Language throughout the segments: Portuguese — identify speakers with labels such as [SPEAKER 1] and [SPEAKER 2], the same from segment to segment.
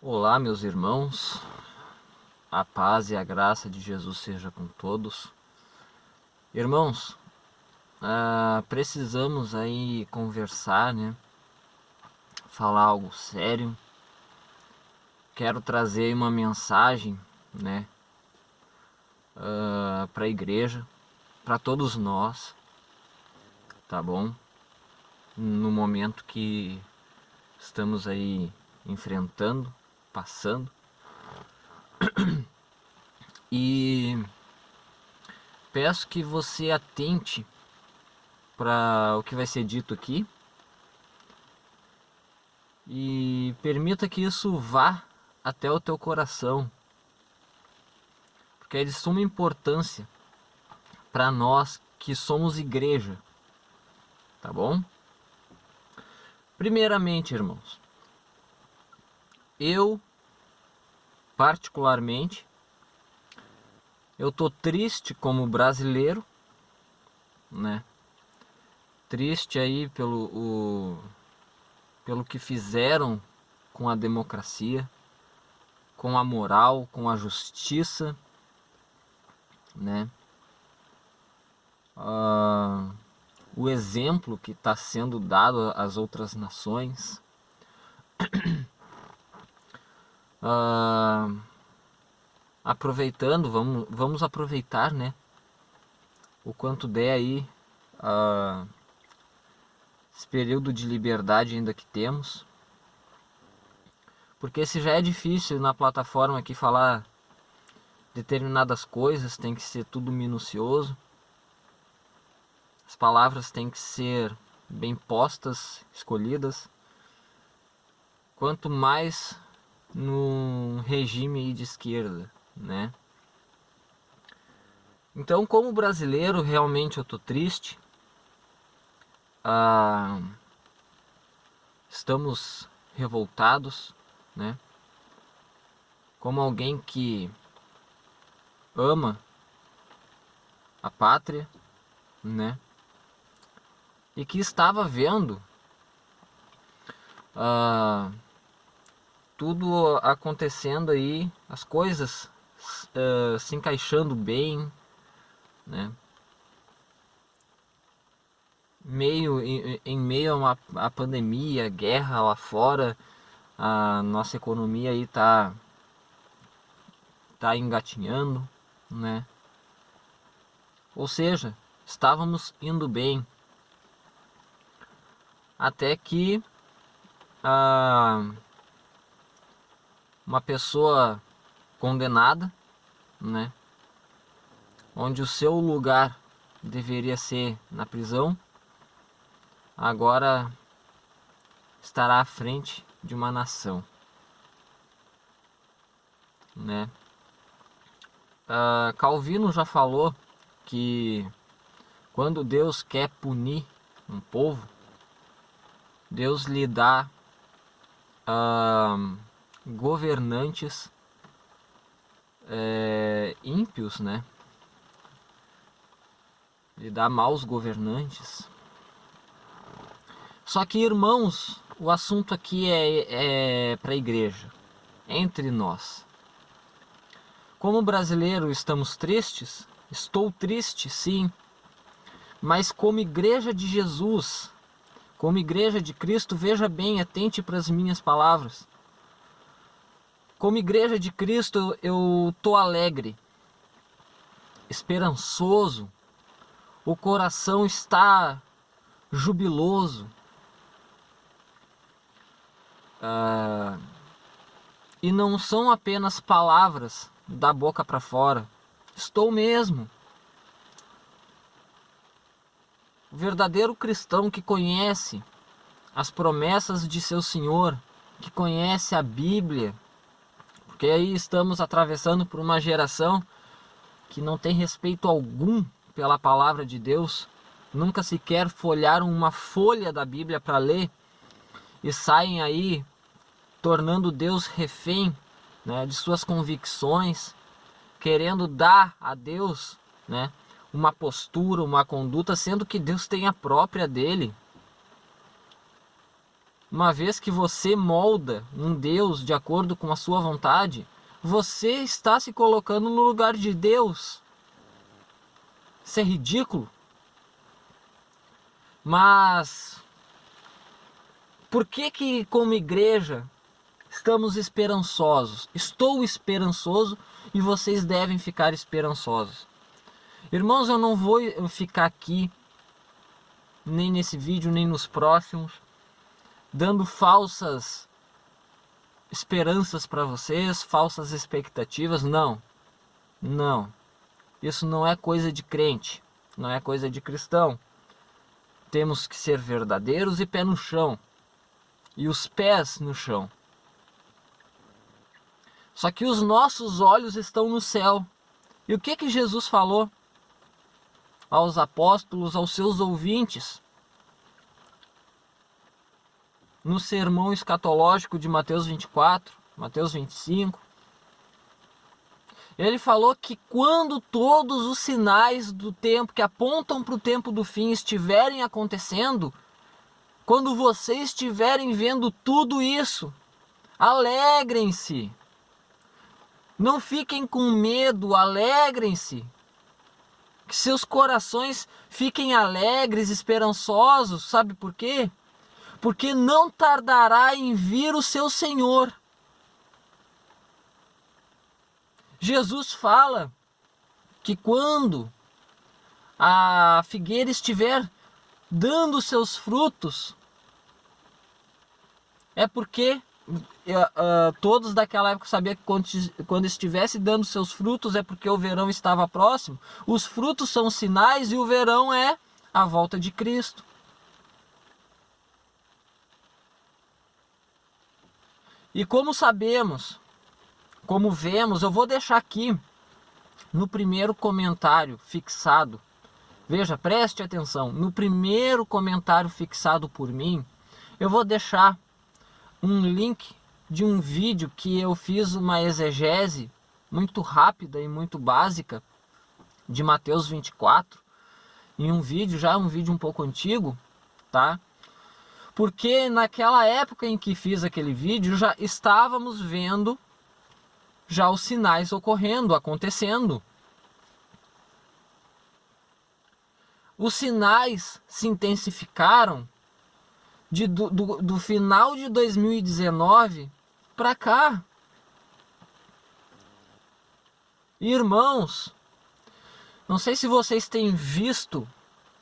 [SPEAKER 1] Olá, meus irmãos, a paz e a graça de Jesus seja com todos. Irmãos, precisamos aí conversar, né? Falar algo sério. Quero trazer uma mensagem, né? Para a igreja, para todos nós, tá bom? No momento que estamos aí enfrentando, passando. E peço que você atente para o que vai ser dito aqui e permita que isso vá até o teu coração, porque é de suma importância para nós que somos igreja, tá bom? Primeiramente, irmãos, eu particularmente eu tô triste como brasileiro, né? Triste aí pelo que fizeram com a democracia, com a moral, com a justiça, né? O exemplo que está sendo dado às outras nações. Aproveitando, vamos aproveitar, né? O quanto der aí, esse período de liberdade ainda que temos. Porque se já é difícil na plataforma aqui falar determinadas coisas, tem que ser tudo minucioso. As palavras têm que ser bem postas, escolhidas. Quanto mais no regime aí de esquerda, né? Então, como brasileiro, realmente eu tô triste. Estamos revoltados, né? Como alguém que ama a pátria, né? E que estava vendo tudo acontecendo aí, as coisas se encaixando bem, né? Em meio a pandemia, guerra lá fora, a nossa economia aí tá engatinhando, né? Ou seja, estávamos indo bem, até que uma pessoa condenada, né? Onde o seu lugar deveria ser na prisão, agora estará à frente de uma nação, né? Calvino já falou que quando Deus quer punir um povo, Deus lhe dá governantes ímpios, né? Lhe dá maus governantes. Só que, irmãos, o assunto aqui é para a igreja, entre nós. Como brasileiro estamos tristes? Estou triste, sim. Mas como igreja de Jesus, como igreja de Cristo, veja bem, atente para as minhas palavras. Como igreja de Cristo, eu tô alegre, esperançoso, o coração está jubiloso. E não são apenas palavras da boca para fora. Estou mesmo. O verdadeiro cristão que conhece as promessas de seu Senhor, que conhece a Bíblia, porque aí estamos atravessando por uma geração que não tem respeito algum pela palavra de Deus, nunca sequer folharam uma folha da Bíblia para ler e saem aí tornando Deus refém, né, de suas convicções, querendo dar a Deus, né, uma postura, uma conduta, sendo que Deus tem a própria dele. uma vez que você molda um Deus de acordo com a sua vontade, você está se colocando no lugar de Deus. Isso é ridículo. Mas por que como igreja estamos esperançosos? Estou esperançoso e vocês devem ficar esperançosos. Irmãos, eu não vou ficar aqui, nem nesse vídeo, nem nos próximos, dando falsas esperanças para vocês, falsas expectativas. Não. Isso não é coisa de crente, não é coisa de cristão. Temos que ser verdadeiros e pé no chão. E os pés no chão. Só que os nossos olhos estão no céu. E o que Jesus falou aos apóstolos, aos seus ouvintes, no sermão escatológico de Mateus 24, Mateus 25? Ele falou que quando todos os sinais do tempo que apontam para o tempo do fim estiverem acontecendo, quando vocês estiverem vendo tudo isso, alegrem-se. Não fiquem com medo, alegrem-se. Que seus corações fiquem alegres, esperançosos. Sabe por quê? Porque não tardará em vir o seu Senhor. Jesus fala que quando a figueira estiver dando seus frutos, é porque todos daquela época sabiam que quando estivesse dando seus frutos é porque o verão estava próximo. Os frutos são sinais e o verão é a volta de Cristo. E como sabemos, como vemos, eu vou deixar aqui no primeiro comentário fixado. Veja, preste atenção. No primeiro comentário fixado por mim, eu vou deixar um link de um vídeo que eu fiz uma exegese muito rápida e muito básica de Mateus 24. Em um vídeo um pouco antigo, tá? Porque naquela época em que fiz aquele vídeo, já estávamos vendo já os sinais ocorrendo, acontecendo. Os sinais se intensificaram do final de 2019 para cá. Irmãos, não sei se vocês têm visto,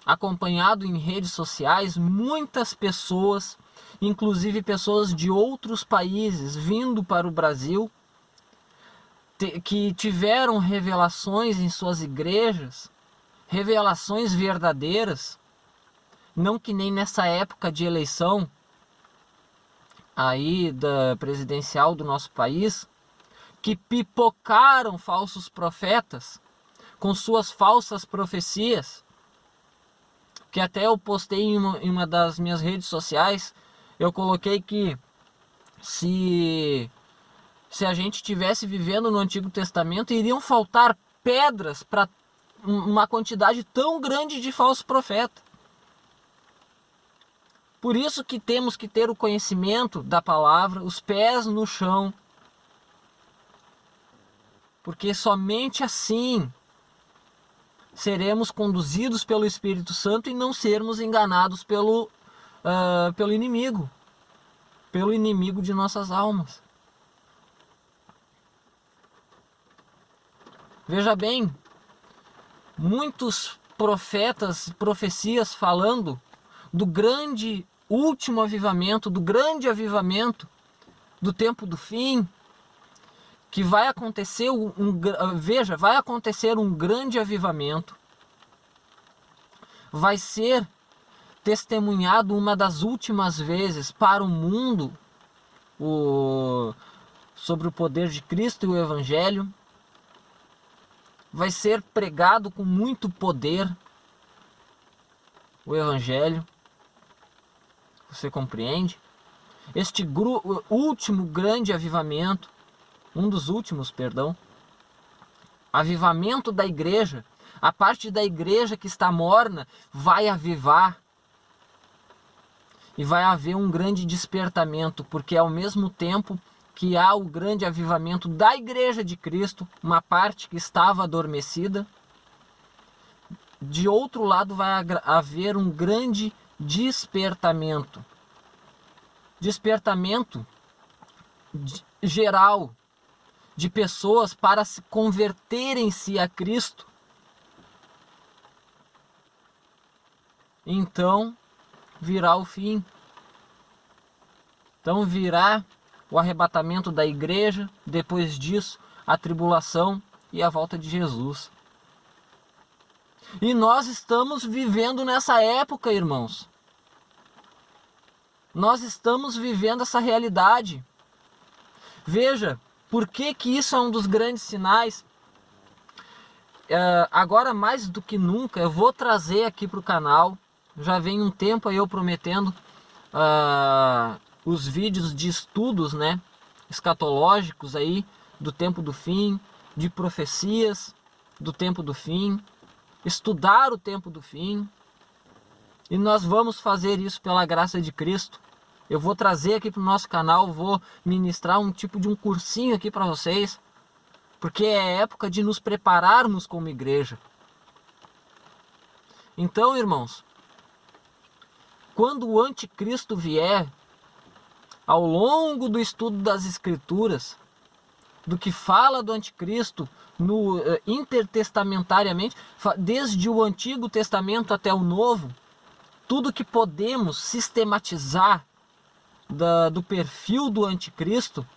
[SPEAKER 1] acompanhado em redes sociais, muitas pessoas, inclusive pessoas de outros países, vindo para o Brasil, que tiveram revelações em suas igrejas, revelações verdadeiras, não que nem nessa época de eleição aí da presidencial do nosso país, que pipocaram falsos profetas com suas falsas profecias, que até eu postei em uma das minhas redes sociais. Eu coloquei que se a gente estivesse vivendo no Antigo Testamento, iriam faltar pedras para uma quantidade tão grande de falsos profetas. Por isso que temos que ter o conhecimento da palavra, os pés no chão. Porque somente assim seremos conduzidos pelo Espírito Santo e não sermos enganados pelo inimigo. Pelo inimigo de nossas almas. Veja bem, muitos profecias falando do grande último avivamento, do grande avivamento do tempo do fim, que vai acontecer vai acontecer um grande avivamento, vai ser testemunhado uma das últimas vezes para o mundo sobre o poder de Cristo e o Evangelho. Vai ser pregado com muito poder o Evangelho. Você compreende? Este último grande avivamento, um dos últimos, perdão, avivamento da igreja, a parte da igreja que está morna vai avivar. e vai haver um grande despertamento, porque ao mesmo tempo que há o grande avivamento da Igreja de Cristo, uma parte que estava adormecida, de outro lado vai haver um grande despertamento. Despertamento geral de pessoas para se converterem-se a Cristo. Então virá o fim. Então virá o arrebatamento da igreja, depois disso a tribulação e a volta de Jesus. E nós estamos vivendo nessa época, irmãos. Nós estamos vivendo essa realidade. Veja, por que isso é um dos grandes sinais? Agora mais do que nunca, eu vou trazer aqui para o canal, já vem um tempo aí eu prometendo os vídeos de estudos, né, escatológicos aí, do tempo do fim, de profecias do tempo do fim, estudar o tempo do fim, e nós vamos fazer isso pela graça de Cristo. Eu vou trazer aqui para o nosso canal, vou ministrar um tipo de um cursinho aqui para vocês, porque é época de nos prepararmos como igreja. Então, irmãos, quando o anticristo vier, ao longo do estudo das escrituras, do que fala do anticristo, intertestamentariamente, desde o Antigo Testamento até o Novo, tudo que podemos sistematizar do perfil do anticristo,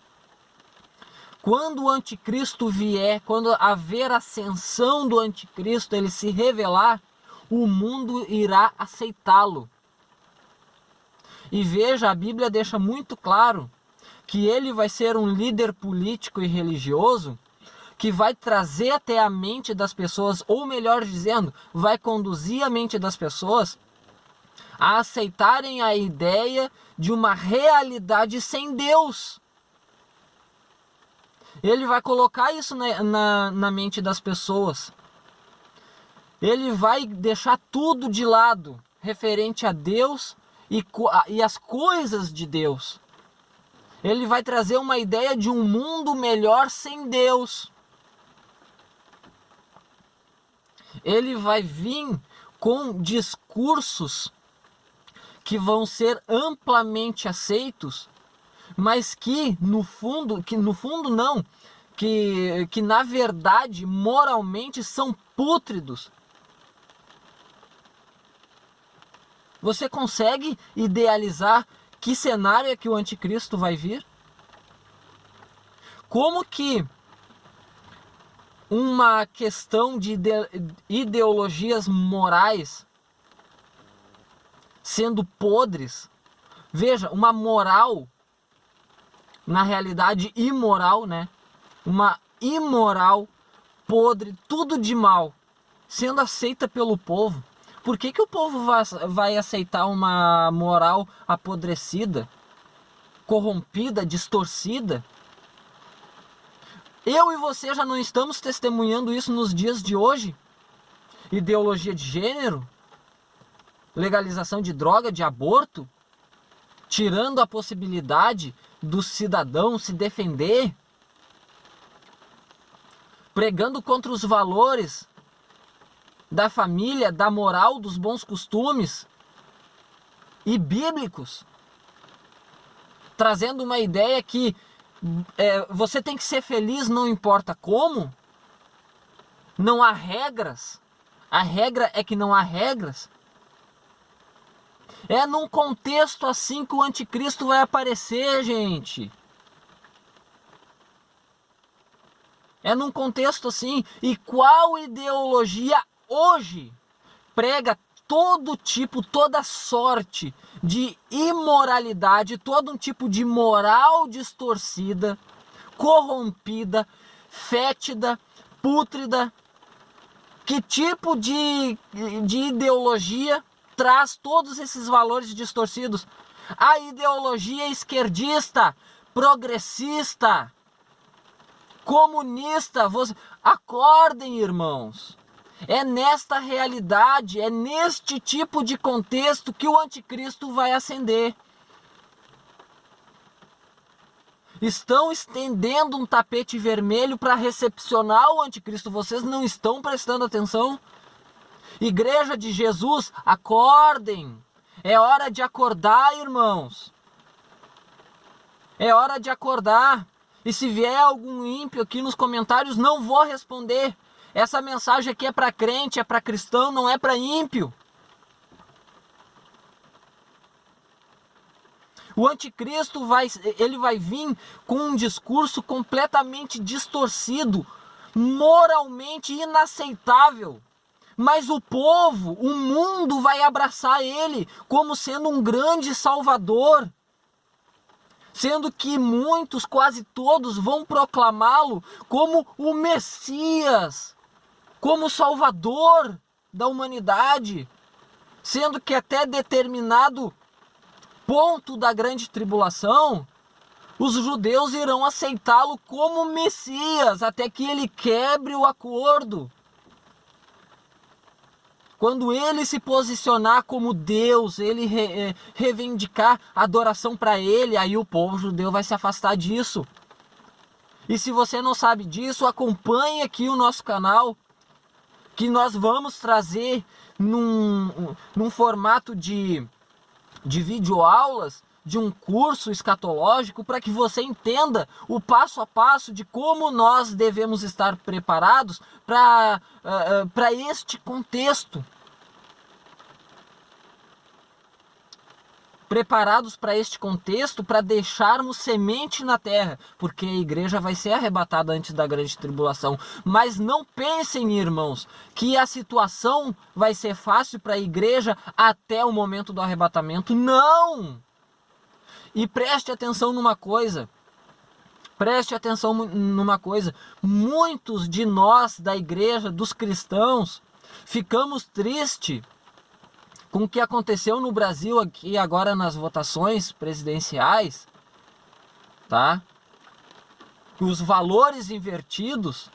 [SPEAKER 1] quando o anticristo vier, quando haver ascensão do anticristo, ele se revelar, o mundo irá aceitá-lo. E veja, a Bíblia deixa muito claro que ele vai ser um líder político e religioso que vai trazer até a mente das pessoas, ou melhor dizendo, vai conduzir a mente das pessoas a aceitarem a ideia de uma realidade sem Deus. Ele vai colocar isso na mente das pessoas. Ele vai deixar tudo de lado referente a Deus e as coisas de Deus. Ele vai trazer uma ideia de um mundo melhor sem Deus. Ele vai vir com discursos que vão ser amplamente aceitos, mas que no fundo não, que na verdade moralmente são pútridos. Você consegue idealizar que cenário é que o anticristo vai vir? Como que uma questão de ideologias morais sendo podres, veja, uma moral, na realidade imoral, né? Uma imoral podre, tudo de mal, sendo aceita pelo povo. Por que o povo vai aceitar uma moral apodrecida, corrompida, distorcida? Eu e você já não estamos testemunhando isso nos dias de hoje? Ideologia de gênero, legalização de droga, de aborto, tirando a possibilidade do cidadão se defender, pregando contra os valores da família, da moral, dos bons costumes e bíblicos, trazendo uma ideia que você tem que ser feliz não importa como, não há regras, a regra é que não há regras. É num contexto assim que o anticristo vai aparecer, gente. É num contexto assim. E qual ideologia hoje prega todo tipo, toda sorte de imoralidade, todo um tipo de moral distorcida, corrompida, fétida, pútrida? Que tipo de ideologia traz todos esses valores distorcidos? A ideologia esquerdista, progressista, comunista. Acordem, irmãos. É nesta realidade, é neste tipo de contexto que o anticristo vai ascender. Estão estendendo um tapete vermelho para recepcionar o anticristo. Vocês não estão prestando atenção? Igreja de Jesus, acordem! É hora de acordar, irmãos. É hora de acordar. E se vier algum ímpio aqui nos comentários, não vou responder. Essa mensagem aqui é para crente, é para cristão, não é para ímpio. O anticristo vai vir com um discurso completamente distorcido, moralmente inaceitável. Mas o povo, o mundo vai abraçar ele como sendo um grande salvador. Sendo que muitos, quase todos, vão proclamá-lo como o Messias, como o Salvador da humanidade. Sendo que até determinado ponto da grande tribulação, os judeus irão aceitá-lo como Messias, até que ele quebre o acordo. Quando ele se posicionar como Deus, ele reivindicar adoração para ele, aí o povo judeu vai se afastar disso. E se você não sabe disso, acompanhe aqui o nosso canal, que nós vamos trazer num formato de videoaulas, de um curso escatológico, para que você entenda o passo a passo de como nós devemos estar preparados para este contexto. Preparados para este contexto, para deixarmos semente na terra, porque a igreja vai ser arrebatada antes da grande tribulação. Mas não pensem, irmãos, que a situação vai ser fácil para a igreja até o momento do arrebatamento. Não! E preste atenção numa coisa. Muitos de nós da igreja, dos cristãos, ficamos tristes com o que aconteceu no Brasil aqui agora nas votações presidenciais, tá? Os valores invertidos,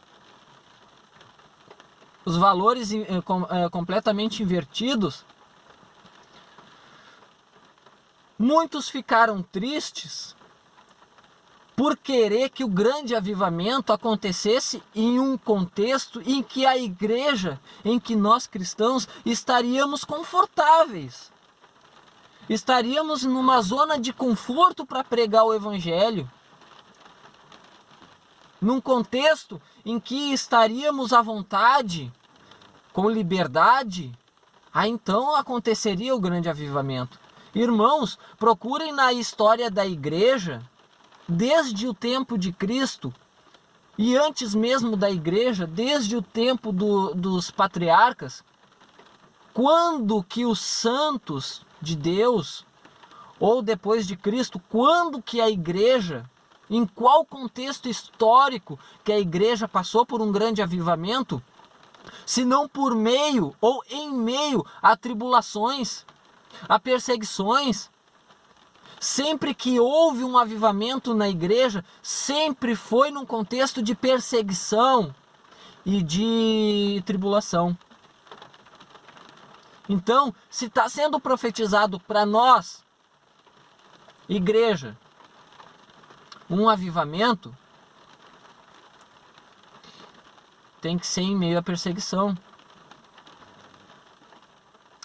[SPEAKER 1] completamente invertidos. Muitos ficaram tristes por querer que o grande avivamento acontecesse em um contexto em que a igreja, em que nós cristãos estaríamos confortáveis. Estaríamos numa zona de conforto para pregar o evangelho. Num contexto em que estaríamos à vontade, com liberdade, aí então aconteceria o grande avivamento. Irmãos, procurem na história da igreja, desde o tempo de Cristo e antes mesmo da igreja, desde o tempo dos patriarcas, quando que os santos de Deus, ou depois de Cristo, quando que a igreja, em qual contexto histórico que a igreja passou por um grande avivamento, se não por meio ou em meio a tribulações, a perseguições. Sempre que houve um avivamento na igreja, sempre foi num contexto de perseguição e de tribulação. Então, se está sendo profetizado para nós, igreja, um avivamento, tem que ser em meio à perseguição.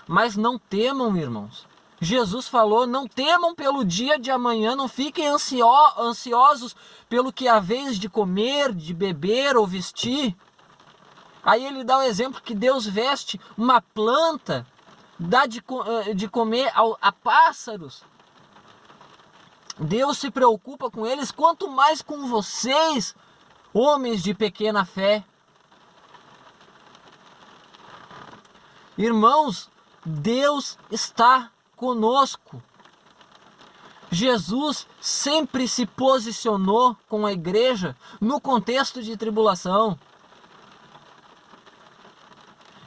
[SPEAKER 1] Mas não temam, irmãos. Jesus falou, não temam pelo dia de amanhã, não fiquem ansiosos pelo que haveis de comer, de beber ou vestir. Aí ele dá o exemplo que Deus veste uma planta, dá de comer a pássaros. Deus se preocupa com eles, quanto mais com vocês, homens de pequena fé. Irmãos, Deus está conosco. Jesus sempre se posicionou com a igreja no contexto de tribulação.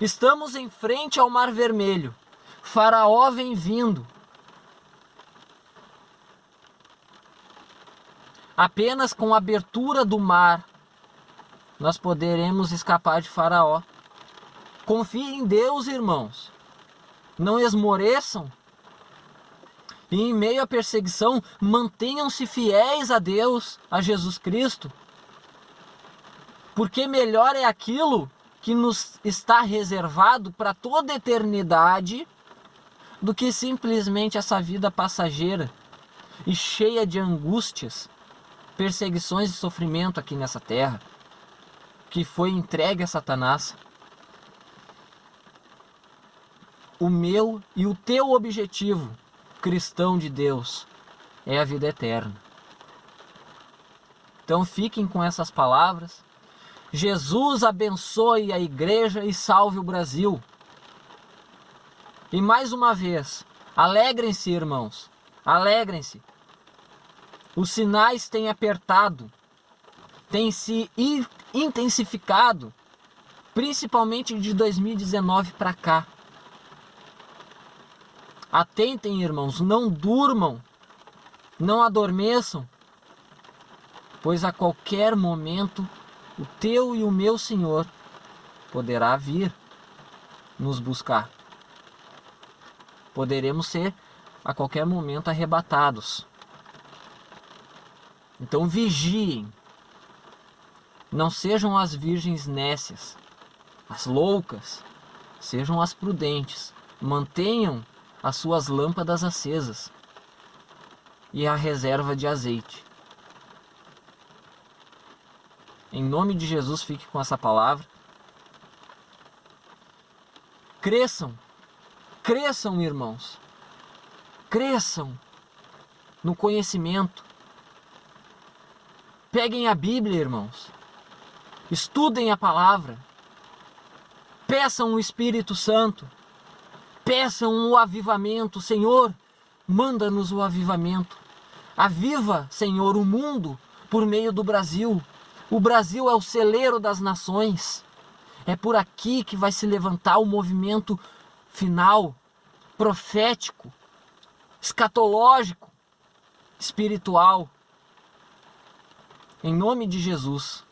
[SPEAKER 1] Estamos em frente ao Mar Vermelho. Faraó vem vindo. Apenas com a abertura do mar nós poderemos escapar de Faraó. Confiem em Deus, irmãos. Não esmoreçam. E em meio à perseguição, mantenham-se fiéis a Deus, a Jesus Cristo. Porque melhor é aquilo que nos está reservado para toda a eternidade do que simplesmente essa vida passageira e cheia de angústias, perseguições e sofrimento aqui nessa terra, que foi entregue a Satanás. O meu e o teu objetivo, cristão de Deus, é a vida eterna. Então fiquem com essas palavras. Jesus abençoe a igreja e salve o Brasil. E mais uma vez, alegrem-se, irmãos, alegrem-se. Os sinais têm apertado, têm se intensificado, principalmente de 2019 para cá. Atentem, irmãos, não durmam, não adormeçam, pois a qualquer momento o teu e o meu Senhor poderá vir nos buscar. Poderemos ser a qualquer momento arrebatados. Então vigiem. Não sejam as virgens nécias, as loucas, sejam as prudentes. Mantenham as suas lâmpadas acesas e a reserva de azeite. Em nome de Jesus, fique com essa palavra. Cresçam, cresçam, irmãos, cresçam no conhecimento. Peguem a Bíblia, irmãos, estudem a palavra, peçam o Espírito Santo, peçam o avivamento. Senhor, manda-nos o avivamento. Aviva, Senhor, o mundo por meio do Brasil. O Brasil é o celeiro das nações. É por aqui que vai se levantar o movimento final, profético, escatológico, espiritual. Em nome de Jesus.